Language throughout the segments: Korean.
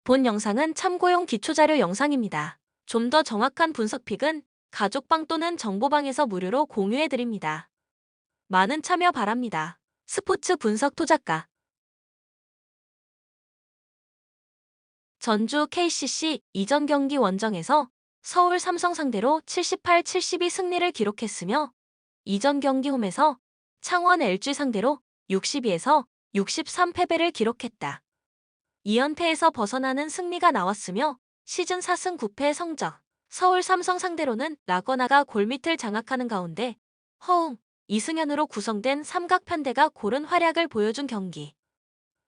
본 영상은 참고용 기초자료 영상입니다. 좀 더 정확한 분석픽은 가족방 또는 정보방에서 무료로 공유해드립니다. 많은 참여 바랍니다. 스포츠 분석 토작가 전주 KCC 이전 경기 원정에서 서울 삼성 상대로 78-72 승리를 기록했으며 이전 경기 홈에서 창원 LG 상대로 62에서 63 패배를 기록했다. 2연패에서 벗어나는 승리가 나왔으며 시즌 4승 9패의 성적. 서울 삼성 상대로는 라거나가 골밑을 장악하는 가운데 허웅, 이승현으로 구성된 삼각편대가 고른 활약을 보여준 경기.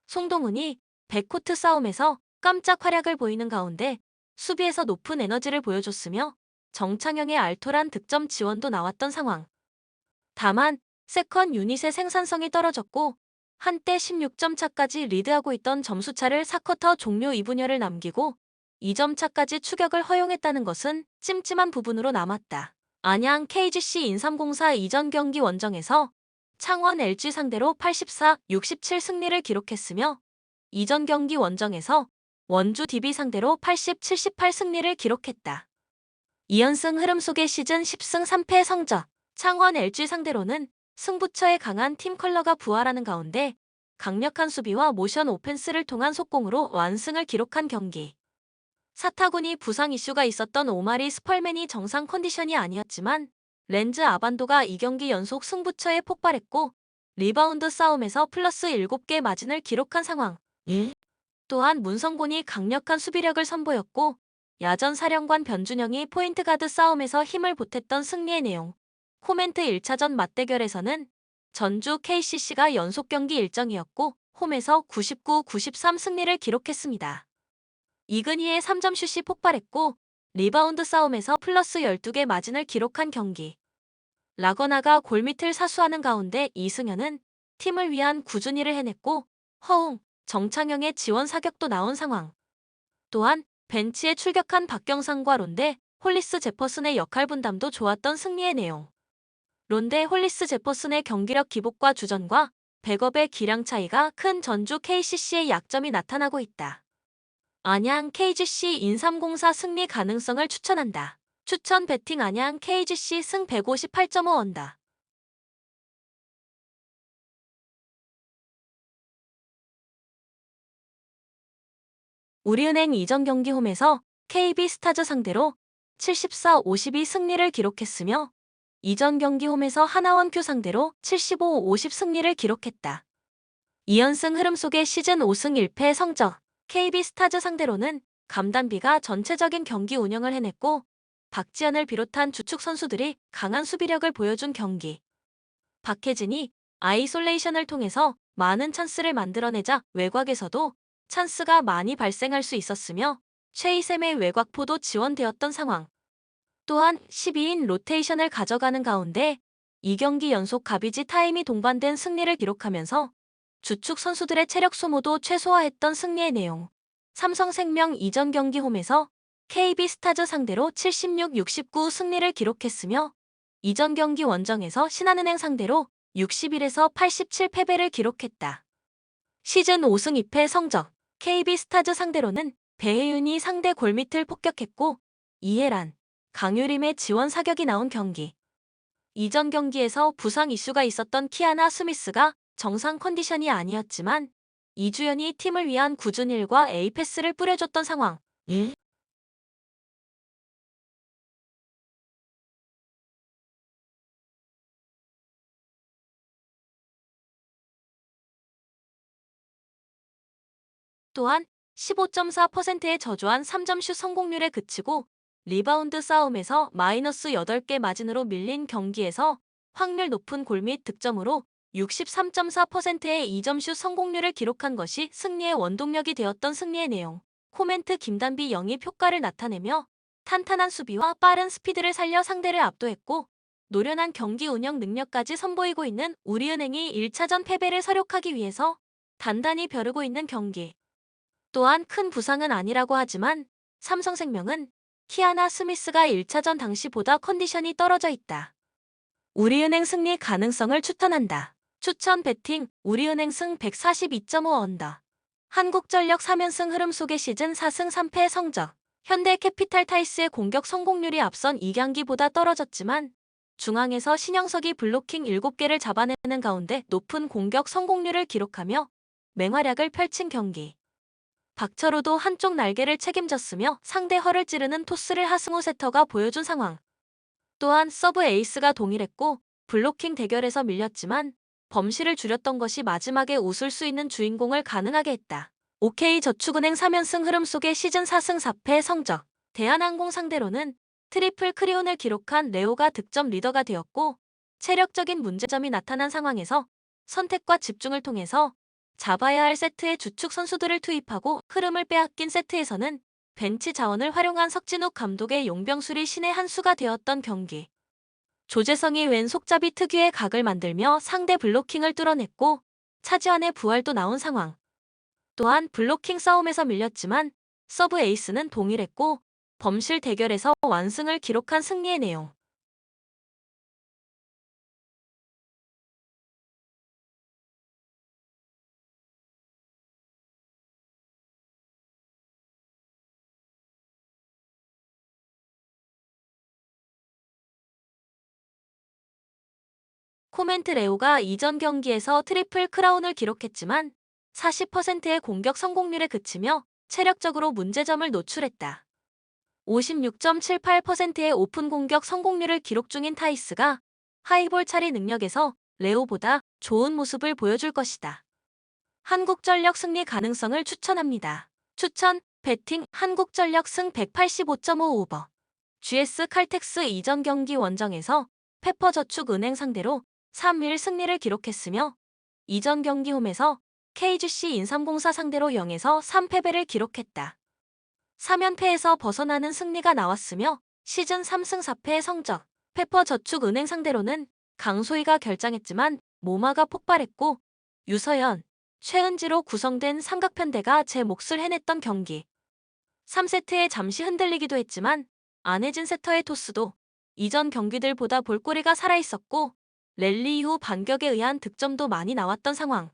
송동훈이 백코트 싸움에서 깜짝 활약을 보이는 가운데 수비에서 높은 에너지를 보여줬으며 정창영의 알토란 득점 지원도 나왔던 상황. 다만 세컨 유닛의 생산성이 떨어졌고 한때 16점 차까지 리드하고 있던 점수차를 4쿼터 종료 2분여를 남기고 2점 차까지 추격을 허용했다는 것은 찜찜한 부분으로 남았다. 안양 KGC 인삼공사 이전 경기 원정에서 창원 LG 상대로 84-67 승리를 기록했으며 이전 경기 원정에서 원주 DB 상대로 80-78 승리를 기록했다. 2연승 흐름 속의 시즌 10승 3패의 성적. 창원 LG 상대로는 승부처에 강한 팀 컬러가 부활하는 가운데 강력한 수비와 모션 오펜스를 통한 속공으로 완승을 기록한 경기. 사타구니 부상 이슈가 있었던 오마리 스펄맨이 정상 컨디션이 아니었지만 렌즈 아반도가 2경기 연속 승부처에 폭발했고 리바운드 싸움에서 플러스 7개 마진을 기록한 상황. 또한 문성곤이 강력한 수비력을 선보였고 야전 사령관 변준영이 포인트 가드 싸움에서 힘을 보탰던 승리의 내용. 코멘트 1차전 맞대결에서는 전주 KCC가 연속 경기 일정이었고 홈에서 99-93 승리를 기록했습니다. 이근희의 3점슛이 폭발했고 리바운드 싸움에서 플러스 12개 마진을 기록한 경기. 라거나가 골밑을 사수하는 가운데 이승현은 팀을 위한 꾸준히를 해냈고 허웅, 정창영의 지원 사격도 나온 상황. 또한 벤치에 출격한 박경상과 론데, 홀리스 제퍼슨의 역할 분담도 좋았던 승리의 내용. 론데 홀리스 제퍼슨의 경기력 기복과 주전과 백업의 기량 차이가 큰 전주 KCC의 약점이 나타나고 있다. 안양 KGC 인삼공사 승리 가능성을 추천한다. 추천 배팅 안양 KGC 승 158.5 언더. 우리은행 이전 경기 홈에서 KB스타즈 상대로 74-52 승리를 기록했으며 이전 경기 홈에서 하나원큐 상대로 75-50 승리를 기록했다. 2연승 흐름 속의 시즌 5승 1패의 성적. KB스타즈 상대로는 감단비가 전체적인 경기 운영을 해냈고 박지현을 비롯한 주축 선수들이 강한 수비력을 보여준 경기. 박혜진이 아이솔레이션을 통해서 많은 찬스를 만들어내자 외곽에서도 찬스가 많이 발생할 수 있었으며 최희샘의 외곽포도 지원되었던 상황. 또한 12인 로테이션을 가져가는 가운데 2경기 연속 가비지 타임이 동반된 승리를 기록하면서 주축 선수들의 체력 소모도 최소화했던 승리의 내용. 삼성생명 이전 경기 홈에서 KB스타즈 상대로 76-69 승리를 기록했으며 이전 경기 원정에서 신한은행 상대로 61에서 87 패배를 기록했다. 시즌 5승 2패 성적. KB스타즈 상대로는 배혜윤이 상대 골밑을 폭격했고 이해란, 강유림의 지원 사격이 나온 경기. 이전 경기에서 부상 이슈가 있었던 키아나 스미스가 정상 컨디션이 아니었지만 이주연이 팀을 위한 꾸준 일과 에이패스를 뿌려줬던 상황. 또한 15.4%의 저조한 3점슛 성공률에 그치고 리바운드 싸움에서 마이너스 8개 마진으로 밀린 경기에서 확률 높은 골밑 득점으로 63.4%의 2점슛 성공률을 기록한 것이 승리의 원동력이 되었던 승리의 내용. 코멘트 김단비 영입 효과를 나타내며 탄탄한 수비와 빠른 스피드를 살려 상대를 압도했고 노련한 경기 운영 능력까지 선보이고 있는 우리은행이 1차전 패배를 서력하기 위해서 단단히 벼르고 있는 경기. 또한 큰 부상은 아니라고 하지만 삼성생명은 키아나 스미스가 1차전 당시보다 컨디션이 떨어져 있다. 우리은행 승리 가능성을 추천한다. 추천 배팅 우리은행 승 142.5 언더. 한국전력 3연승 흐름 속의 시즌 4승 3패의 성적. 현대캐피탈타이스의 공격 성공률이 앞선 2경기보다 떨어졌지만 중앙에서 신영석이 블로킹 7개를 잡아내는 가운데 높은 공격 성공률을 기록하며 맹활약을 펼친 경기. 박철호도 한쪽 날개를 책임졌으며 상대 허를 찌르는 토스를 하승우 세터가 보여준 상황. 또한 서브 에이스가 동일했고 블로킹 대결에서 밀렸지만 범실을 줄였던 것이 마지막에 웃을 수 있는 주인공을 가능하게 했다. OK저축은행 3연승 흐름 속의 시즌 4승 4패의 성적. 대한항공 상대로는 트리플 크리온을 기록한 레오가 득점 리더가 되었고 체력적인 문제점이 나타난 상황에서 선택과 집중을 통해서 잡아야 할 세트의 주축 선수들을 투입하고 흐름을 빼앗긴 세트에서는 벤치 자원을 활용한 석진욱 감독의 용병술이 신의 한 수가 되었던 경기. 조재성이 왼 속잡이 특유의 각을 만들며 상대 블로킹을 뚫어냈고 차지환의 부활도 나온 상황. 또한 블로킹 싸움에서 밀렸지만 서브 에이스는 동일했고 범실 대결에서 완승을 기록한 승리의 내용. 코멘트 레오가 이전 경기에서 트리플 크라운을 기록했지만 40%의 공격 성공률에 그치며 체력적으로 문제점을 노출했다. 56.78%의 오픈 공격 성공률을 기록 중인 타이스가 하이볼 처리 능력에서 레오보다 좋은 모습을 보여줄 것이다. 한국전력 승리 가능성을 추천합니다. 추천, 배팅, 한국전력 승 185.5 오버. GS 칼텍스 이전 경기 원정에서 페퍼저축은행 상대로 3일 승리를 기록했으며 이전 경기 홈에서 KGC 인삼공사 상대로 0에서 3패배를 기록했다. 3연패에서 벗어나는 승리가 나왔으며 시즌 3승 4패의 성적. 페퍼저축은행 상대로는 강소희가 결장했지만 모마가 폭발했고 유서연, 최은지로 구성된 삼각편대가 제 몫을 해냈던 경기. 3세트에 잠시 흔들리기도 했지만 안혜진 세터의 토스도 이전 경기들보다 볼거리가 살아있었고 랠리 이후 반격에 의한 득점도 많이 나왔던 상황.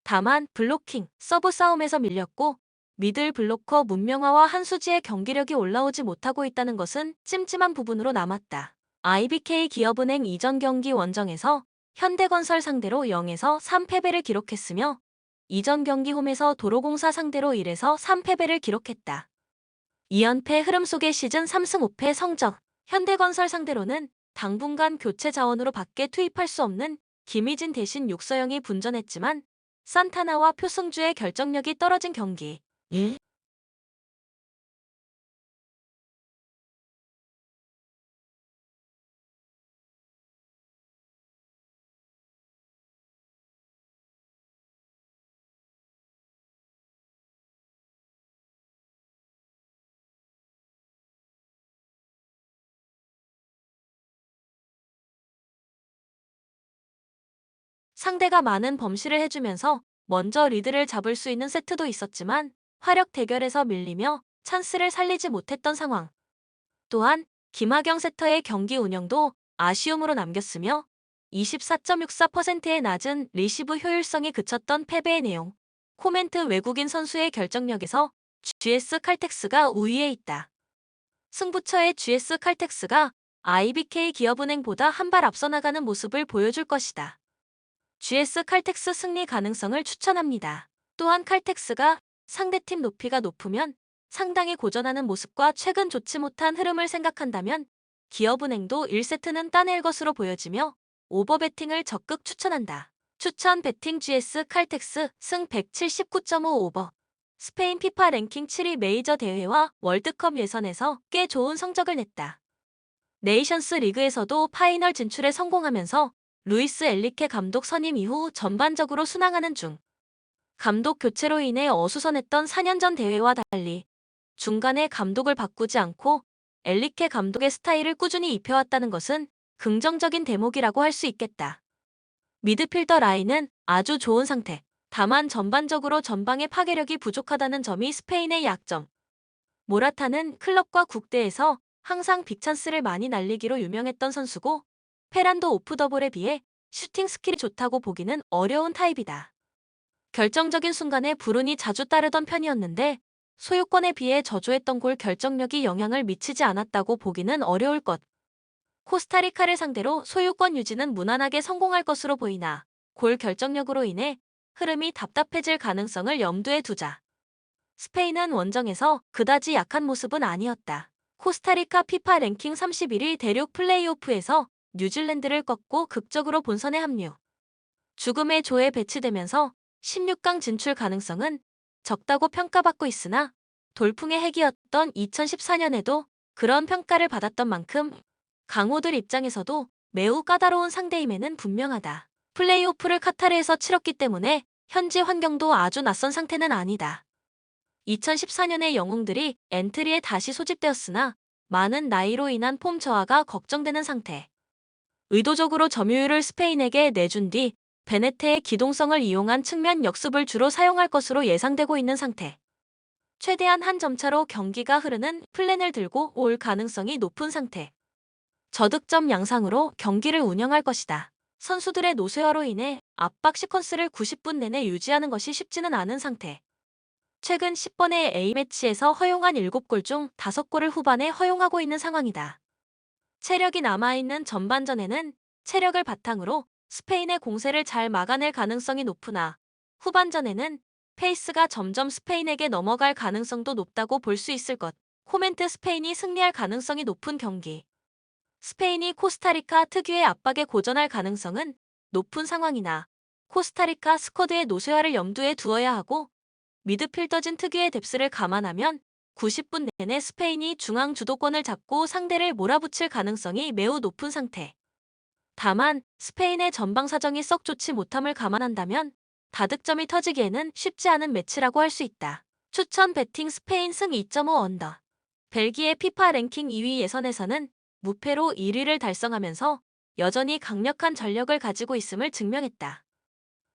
다만 블로킹, 서브 싸움에서 밀렸고 미들 블로커 문명화와 한수지의 경기력이 올라오지 못하고 있다는 것은 찜찜한 부분으로 남았다. IBK 기업은행 이전 경기 원정에서 현대건설 상대로 0에서 3패배를 기록했으며 이전 경기 홈에서 도로공사 상대로 1에서 3패배를 기록했다. 2연패 흐름 속의 시즌 3승 5패 성적. 현대건설 상대로는 당분간 교체 자원으로 밖에 투입할 수 없는 김희진 대신 육서영이 분전했지만 산타나와 표승주의 결정력이 떨어진 경기. 상대가 많은 범실을 해주면서 먼저 리드를 잡을 수 있는 세트도 있었지만 화력 대결에서 밀리며 찬스를 살리지 못했던 상황. 또한 김하경 세터의 경기 운영도 아쉬움으로 남겼으며 24.64%의 낮은 리시브 효율성이 그쳤던 패배의 내용. 코멘트 외국인 선수의 결정력에서 GS 칼텍스가 우위에 있다. 승부처의 GS 칼텍스가 IBK 기업은행보다 한 발 앞서 나가는 모습을 보여줄 것이다. GS 칼텍스 승리 가능성을 추천합니다. 또한 칼텍스가 상대팀 높이가 높으면 상당히 고전하는 모습과 최근 좋지 못한 흐름을 생각한다면 기업은행도 1세트는 따낼 것으로 보여지며 오버배팅을 적극 추천한다. 추천 배팅 GS 칼텍스 승 179.5 오버. 스페인 피파 랭킹 7위 메이저 대회와 월드컵 예선에서 꽤 좋은 성적을 냈다. 네이션스 리그에서도 파이널 진출에 성공하면서 루이스 엘리케 감독 선임 이후 전반적으로 순항하는 중. 감독 교체로 인해 어수선했던 4년 전 대회와 달리 중간에 감독을 바꾸지 않고 엘리케 감독의 스타일을 꾸준히 입혀왔다는 것은 긍정적인 대목이라고 할 수 있겠다. 미드필더 라인은 아주 좋은 상태. 다만 전반적으로 전방의 파괴력이 부족하다는 점이 스페인의 약점. 모라타는 클럽과 국대에서 항상 빅찬스를 많이 날리기로 유명했던 선수고 페란도 오프더볼에 비해 슈팅 스킬이 좋다고 보기는 어려운 타입이다. 결정적인 순간에 불운이 자주 따르던 편이었는데 소유권에 비해 저조했던 골 결정력이 영향을 미치지 않았다고 보기는 어려울 것. 코스타리카를 상대로 소유권 유지는 무난하게 성공할 것으로 보이나 골 결정력으로 인해 흐름이 답답해질 가능성을 염두에 두자. 스페인은 원정에서 그다지 약한 모습은 아니었다. 코스타리카 피파 랭킹 31위 대륙 플레이오프에서 뉴질랜드를 꺾고 극적으로 본선에 합류. 죽음의 조에 배치되면서 16강 진출 가능성은 적다고 평가받고 있으나 돌풍의 핵이었던 2014년에도 그런 평가를 받았던 만큼 강호들 입장에서도 매우 까다로운 상대임에는 분명하다. 플레이오프를 카타르에서 치렀기 때문에 현지 환경도 아주 낯선 상태는 아니다. 2014년의 영웅들이 엔트리에 다시 소집되었으나 많은 나이로 인한 폼 저하가 걱정되는 상태. 의도적으로 점유율을 스페인에게 내준 뒤 베네테의 기동성을 이용한 측면 역습을 주로 사용할 것으로 예상되고 있는 상태. 최대한 한 점차로 경기가 흐르는 플랜을 들고 올 가능성이 높은 상태. 저득점 양상으로 경기를 운영할 것이다. 선수들의 노쇠화로 인해 압박 시퀀스를 90분 내내 유지하는 것이 쉽지는 않은 상태. 최근 10번의 A매치에서 허용한 7골 중 5골을 후반에 허용하고 있는 상황이다. 체력이 남아있는 전반전에는 체력을 바탕으로 스페인의 공세를 잘 막아낼 가능성이 높으나 후반전에는 페이스가 점점 스페인에게 넘어갈 가능성도 높다고 볼 수 있을 것. 코멘트 스페인이 승리할 가능성이 높은 경기. 스페인이 코스타리카 특유의 압박에 고전할 가능성은 높은 상황이나 코스타리카 스쿼드의 노쇠화를 염두에 두어야 하고 미드필더진 특유의 뎁스를 감안하면 90분 내내 스페인이 중앙 주도권을 잡고 상대를 몰아붙일 가능성이 매우 높은 상태. 다만 스페인의 전방 사정이 썩 좋지 못함을 감안한다면 다득점이 터지기에는 쉽지 않은 매치라고 할 수 있다. 추천 배팅 스페인 승 2.5 언더. 벨기에 피파 랭킹 2위 예선에서는 무패로 1위를 달성하면서 여전히 강력한 전력을 가지고 있음을 증명했다.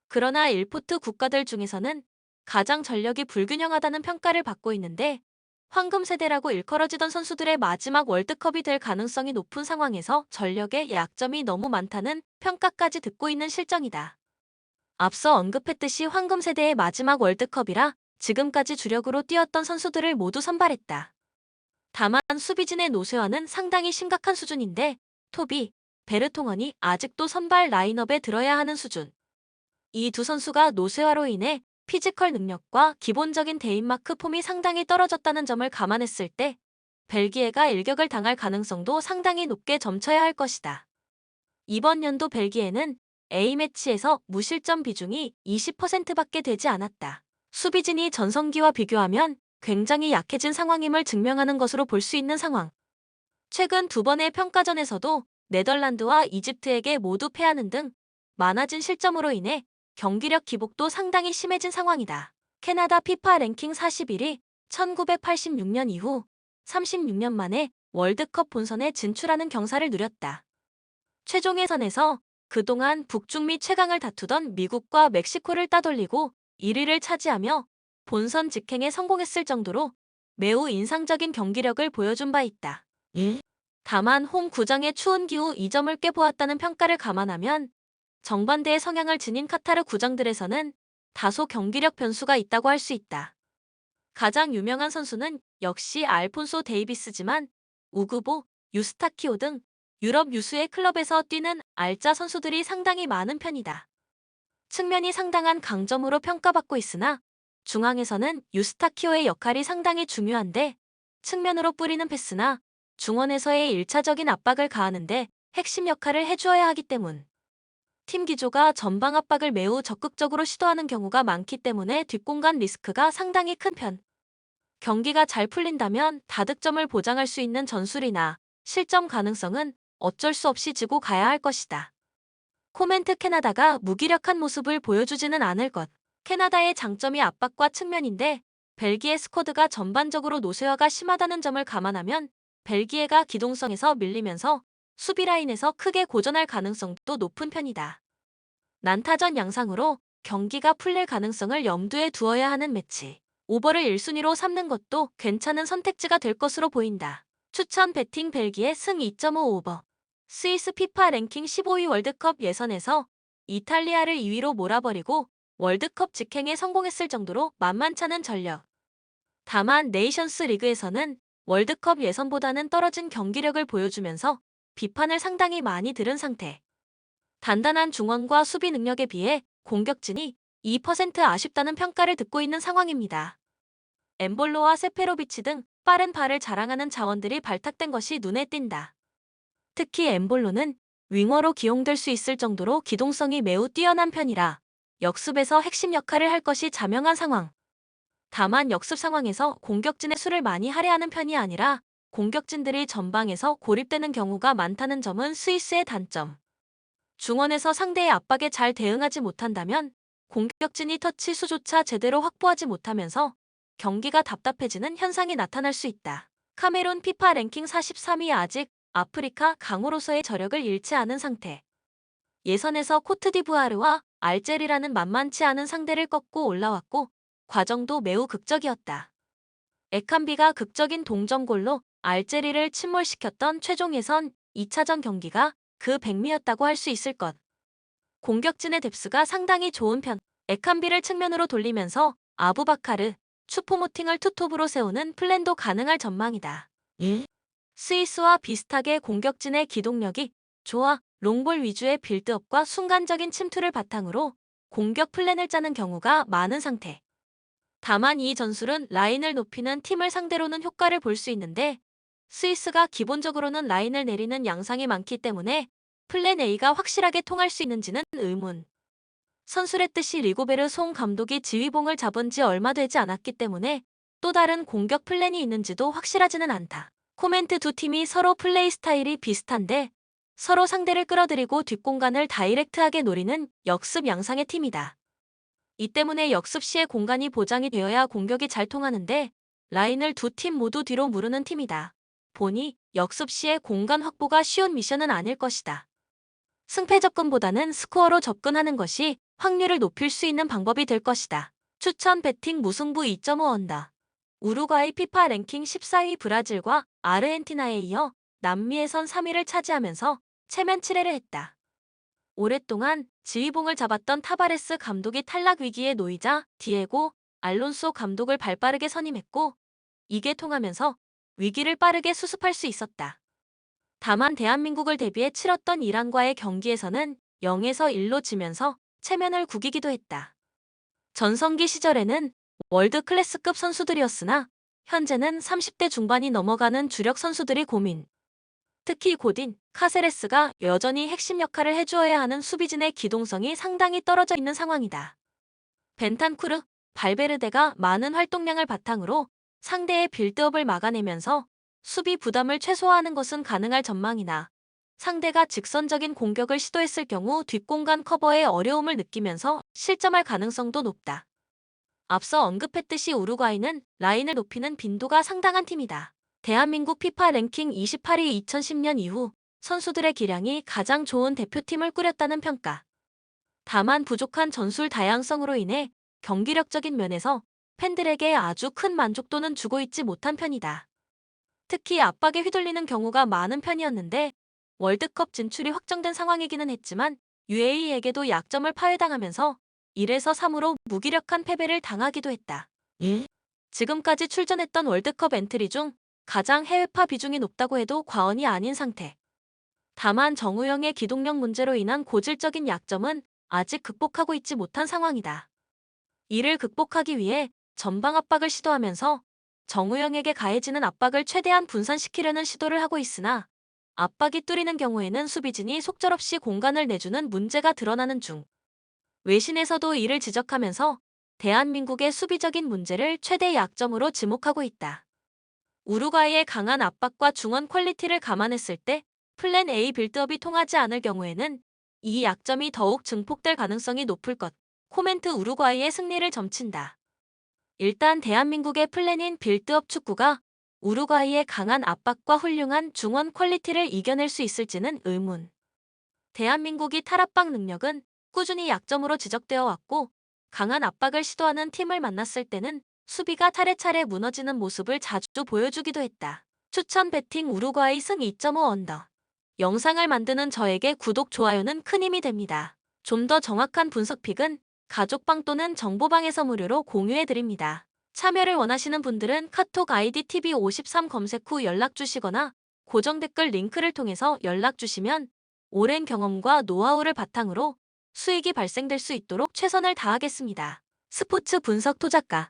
그러나 1포트 국가들 중에서는 가장 전력이 불균형하다는 평가를 받고 있는데 황금 세대라고 일컬어지던 선수들의 마지막 월드컵이 될 가능성이 높은 상황에서 전력의 약점이 너무 많다는 평가까지 듣고 있는 실정이다. 앞서 언급했듯이 황금 세대의 마지막 월드컵이라 지금까지 주력으로 뛰었던 선수들을 모두 선발했다. 다만 수비진의 노쇠화는 상당히 심각한 수준인데 토비, 베르통원이 아직도 선발 라인업에 들어야 하는 수준. 이 두 선수가 노쇠화로 인해 피지컬 능력과 기본적인 데인마크 폼이 상당히 떨어졌다는 점을 감안했을 때 벨기에가 일격을 당할 가능성도 상당히 높게 점쳐야 할 것이다. 이번 연도 벨기에는 A매치에서 무실점 비중이 20%밖에 되지 않았다. 수비진이 전성기와 비교하면 굉장히 약해진 상황임을 증명하는 것으로 볼 수 있는 상황. 최근 2번의 평가전에서도 네덜란드와 이집트에게 모두 패하는 등 많아진 실점으로 인해 경기력 기복도 상당히 심해진 상황이다. 캐나다 피파 랭킹 41위, 1986년 이후 36년 만에 월드컵 본선에 진출하는 경사를 누렸다. 최종 예선에서 그동안 북중미 최강을 다투던 미국과 멕시코를 따돌리고 1위를 차지하며 본선 직행에 성공했을 정도로 매우 인상적인 경기력을 보여준 바 있다. 다만 홈 구장의 추운 기후 이점을 꾀보았다는 평가를 감안하면 정반대의 성향을 지닌 카타르 구장들에서는 다소 경기력 변수가 있다고 할 수 있다. 가장 유명한 선수는 역시 알폰소 데이비스지만 우그보, 유스타키오 등 유럽 유수의 클럽에서 뛰는 알짜 선수들이 상당히 많은 편이다. 측면이 상당한 강점으로 평가받고 있으나 중앙에서는 유스타키오의 역할이 상당히 중요한데 측면으로 뿌리는 패스나 중원에서의 1차적인 압박을 가하는데 핵심 역할을 해주어야 하기 때문. 팀 기조가 전방 압박을 매우 적극적으로 시도하는 경우가 많기 때문에 뒷공간 리스크가 상당히 큰 편. 경기가 잘 풀린다면 다득점을 보장할 수 있는 전술이나 실점 가능성은 어쩔 수 없이 지고 가야 할 것이다. 코멘트 캐나다가 무기력한 모습을 보여주지는 않을 것. 캐나다의 장점이 압박과 측면인데 벨기에 스쿼드가 전반적으로 노쇠화가 심하다는 점을 감안하면 벨기에가 기동성에서 밀리면서 수비 라인에서 크게 고전할 가능성도 높은 편이다. 난타전 양상으로 경기가 풀릴 가능성을 염두에 두어야 하는 매치. 오버를 1순위로 삼는 것도 괜찮은 선택지가 될 것으로 보인다. 추천 배팅 벨기에 승 2.5 오버. 스위스 피파 랭킹 15위 월드컵 예선에서 이탈리아를 2위로 몰아버리고 월드컵 직행에 성공했을 정도로 만만찮은 전력. 다만 네이션스 리그에서는 월드컵 예선보다는 떨어진 경기력을 보여주면서 비판을 상당히 많이 들은 상태. 단단한 중원과 수비 능력에 비해 공격진이 2% 아쉽다는 평가를 듣고 있는 상황입니다. 엠볼로와 세페로비치 등 빠른 발을 자랑하는 자원들이 발탁된 것이 눈에 띈다. 특히 엠볼로는 윙어로 기용될 수 있을 정도로 기동성이 매우 뛰어난 편이라 역습에서 핵심 역할을 할 것이 자명한 상황. 다만 역습 상황에서 공격진의 수를 많이 할애하는 편이 아니라 공격진들이 전방에서 고립되는 경우가 많다는 점은 스위스의 단점. 중원에서 상대의 압박에 잘 대응하지 못한다면 공격진이 터치 수조차 제대로 확보하지 못하면서 경기가 답답해지는 현상이 나타날 수 있다. 카메룬 피파 랭킹 43위 아직 아프리카 강호로서의 저력을 잃지 않은 상태. 예선에서 코트디부아르와 알제리라는 만만치 않은 상대를 꺾고 올라왔고 과정도 매우 극적이었다. 에캄비가 극적인 동점골로 알제리를 침몰시켰던 최종 예선 2차전 경기가 그 백미였다고 할 수 있을 것. 공격진의 뎁스가 상당히 좋은 편. 에캄비를 측면으로 돌리면서 아부바카르, 추포모팅을 투톱으로 세우는 플랜도 가능할 전망이다. 스위스와 비슷하게 공격진의 기동력이 좋아 롱볼 위주의 빌드업과 순간적인 침투를 바탕으로 공격 플랜을 짜는 경우가 많은 상태. 다만 이 전술은 라인을 높이는 팀을 상대로는 효과를 볼 수 있는데 스위스가 기본적으로는 라인을 내리는 양상이 많기 때문에 플랜 A가 확실하게 통할 수 있는지는 의문. 선수랬듯이 리고베르 송 감독이 지휘봉을 잡은 지 얼마 되지 않았기 때문에 또 다른 공격 플랜이 있는지도 확실하지는 않다. 코멘트 두 팀이 서로 플레이 스타일이 비슷한데 서로 상대를 끌어들이고 뒷공간을 다이렉트하게 노리는 역습 양상의 팀이다. 이 때문에 역습 시에 공간이 보장이 되어야 공격이 잘 통하는데 라인을 두 팀 모두 뒤로 무르는 팀이다. 보니 역습 시에 공간 확보가 쉬운 미션은 아닐 것이다. 승패 접근보다는 스코어로 접근하는 것이 확률을 높일 수 있는 방법이 될 것이다. 추천 배팅 무승부 2.5 언더. 우루과이 피파 랭킹 14위 브라질과 아르헨티나에 이어 남미에선 3위를 차지하면서 체면 7회를 했다. 오랫동안 지휘봉을 잡았던 타바레스 감독이 탈락 위기에 놓이자 디에고 알론소 감독을 발빠르게 선임했고 이게 통하면서 위기를 빠르게 수습할 수 있었다. 다만 대한민국을 대비해 치렀던 이란과의 경기에서는 0에서 1로 지면서 체면을 구기기도 했다. 전성기 시절에는 월드 클래스급 선수들이었으나 현재는 30대 중반이 넘어가는 주력 선수들이 고민. 특히 고딘, 카세레스가 여전히 핵심 역할을 해주어야 하는 수비진의 기동성이 상당히 떨어져 있는 상황이다. 벤탄쿠르, 발베르데가 많은 활동량을 바탕으로 상대의 빌드업을 막아내면서 수비 부담을 최소화하는 것은 가능할 전망이나 상대가 직선적인 공격을 시도했을 경우 뒷공간 커버에 어려움을 느끼면서 실점할 가능성도 높다. 앞서 언급했듯이 우루과이는 라인을 높이는 빈도가 상당한 팀이다. 대한민국 피파 랭킹 28위 2010년 이후 선수들의 기량이 가장 좋은 대표팀을 꾸렸다는 평가. 다만 부족한 전술 다양성으로 인해 경기력적인 면에서 팬들에게 아주 큰 만족도는 주고 있지 못한 편이다. 특히 압박에 휘둘리는 경우가 많은 편이었는데 월드컵 진출이 확정된 상황이기는 했지만 UAE에게도 약점을 파회당하면서 1에서 3으로 무기력한 패배를 당하기도 했다. 지금까지 출전했던 월드컵 엔트리 중 가장 해외파 비중이 높다고 해도 과언이 아닌 상태. 다만 정우영의 기동력 문제로 인한 고질적인 약점은 아직 극복하고 있지 못한 상황이다. 이를 극복하기 위해 전방 압박을 시도하면서 정우영에게 가해지는 압박을 최대한 분산시키려는 시도를 하고 있으나 압박이 뚫리는 경우에는 수비진이 속절없이 공간을 내주는 문제가 드러나는 중. 외신에서도 이를 지적하면서 대한민국의 수비적인 문제를 최대 약점으로 지목하고 있다. 우루과이의 강한 압박과 중원 퀄리티를 감안했을 때 플랜 A 빌드업이 통하지 않을 경우에는 이 약점이 더욱 증폭될 가능성이 높을 것. 코멘트 우루과이의 승리를 점친다. 일단 대한민국의 플랜인 빌드업 축구가 우루과이의 강한 압박과 훌륭한 중원 퀄리티를 이겨낼 수 있을지는 의문. 대한민국이 탈압박 능력은 꾸준히 약점으로 지적되어 왔고 강한 압박을 시도하는 팀을 만났을 때는 수비가 차례차례 무너지는 모습을 자주 보여주기도 했다. 추천 배팅 우루과이 승 2.5 언더. 영상을 만드는 저에게 구독, 좋아요는 큰 힘이 됩니다. 좀 더 정확한 분석 픽은 가족방 또는 정보방에서 무료로 공유해드립니다. 참여를 원하시는 분들은 카톡 아이디 TV53 검색 후 연락 주시거나 고정 댓글 링크를 통해서 연락 주시면 오랜 경험과 노하우를 바탕으로 수익이 발생될 수 있도록 최선을 다하겠습니다. 스포츠 분석 토작가